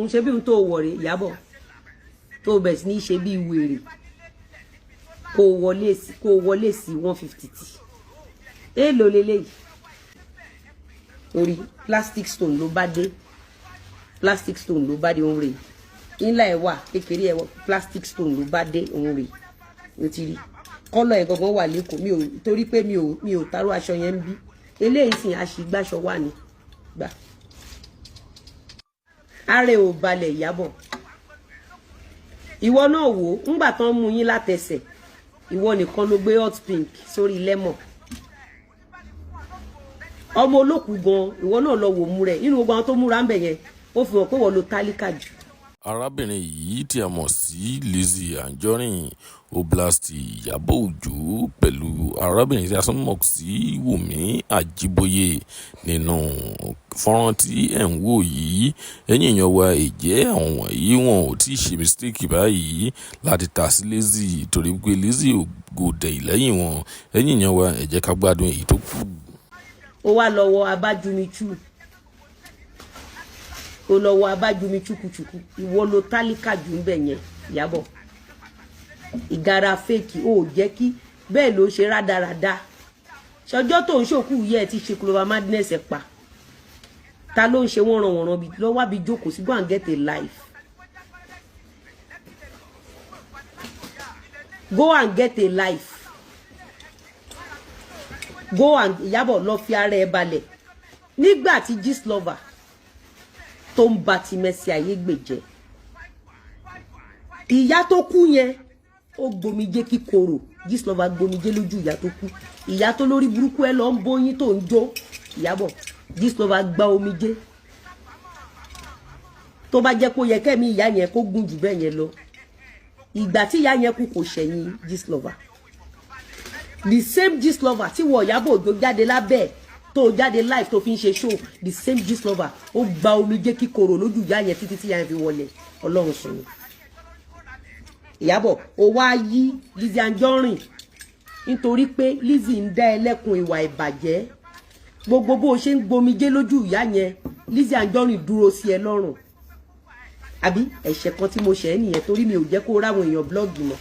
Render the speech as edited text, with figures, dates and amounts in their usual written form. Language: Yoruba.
ń ṣe bí n tó wọ̀rẹ́ Ìyábọ̀ tó bẹ̀ sí ní ṣe bí wèrè kó wọlé sí 150 tí èèlò lélẹ́yìí orí plastic stone ló bá dé òun rè ńlá ẹ̀ wà kékeré ẹ̀ plastic stone ló bá dé òun rè ó ti rí kọ́lọ̀ ẹ̀ gangan wà lẹ́kọ̀ọ́ mi ò torí pé mi ò táró aṣọ yẹn ń bí eléyìí sìn àṣìgbàṣọ wà ní gbà ààrẹ ò balẹ̀ Ìyábọ̀ ìwọ náà wò ńgbà tán mú yín látẹsẹ̀ ìwọ nìkan ló gbé hot pink sórí lẹ́mọ̀ ọmọ olókùú gan ìwọ náà lọ wò mú rẹ̀ nínú gbogbo àwọn tó múra ń bẹ̀ yẹn ó fi hàn pé wọ́n lo tálíkà jù. arábìnrin yìí tí a mọ̀ sí Lizzy Anjorin Oblast Ìyábọ̀ Òjó pẹ̀lú arábìnrin tí a tún mọ̀ sí WUNMI Àjíbóyè nínú fọ́nrán tí ẹ̀ ń wò yìí ẹ̀yin èèyàn wa ìjẹ́ àwọn wọ̀nyí wọn ò tí ì ṣe mistake báyìí láti ta sí Lizzy torí pé Lizzy kò dẹ̀ lẹ́yìn wọn ẹ̀yin èèyàn wa ẹ jẹ́ ká gbádùn èyí tó kù. ó wá lọ́wọ́ abájúmitú chukuchuku ìwọ ló tálíkà jù ń bẹ̀ yẹn Ìyábọ̀ ìgara fèkì ó jẹ́ kí bẹ́ẹ̀ ló ṣe rádaràda ṣọjọ́ tó ń ṣòkú yẹ ti ṣe clover madness ẹ̀ pa ta ló ń ṣe wọ́n ràn bí lọ́wọ́ bí jókòó sí go and get a life go and get a life go and Ìyábọ̀ lọ fi ara ẹ balẹ̀ nígbà tí gist lover tó ń ba ti Mercy Ayégbèjẹ ìyá tó kú yẹn ó gbomijé kíkorò gist lover gbomijé lójú ìyá tó kú ìyá tó lórí burúkú ẹ lọ ń bóyín tó ń jó Ìyábọ̀ gist lover gba omijé tó bá jẹ́ pé ó yẹ kẹ́mi ìyá yẹn kó gùn jù bẹ́ẹ̀ yẹn lọ ìgbà tí ìyá yẹn kú kò ṣẹ̀yìn gist lover the same gist lover tí wọ Ìyábọ̀ Òjó jáde lábẹ́ tó jáde live tó fi ń ṣe show the same gist lover ó gba omijé kíkorò lójú ìyá yẹn títí tí ìyá yẹn fi wọlé Ọlọ́run sùn Ìyábọ̀ ó wá yí Lizzy Anjorin nítorí pé Lizzy ń dá ẹlẹ́kùn ìwà ìbàjẹ́ gbogbo bó ṣe ń gbomijé lójú ìyá yẹn Lizzy Anjorin dúró sí ẹ lọ́rùn àbí ẹ̀ṣẹ̀ kan tí mo ṣẹ̀ nìyẹn torí mi ò jẹ́ kó ráwọn èèyàn blọ́ọ̀gì mọ́.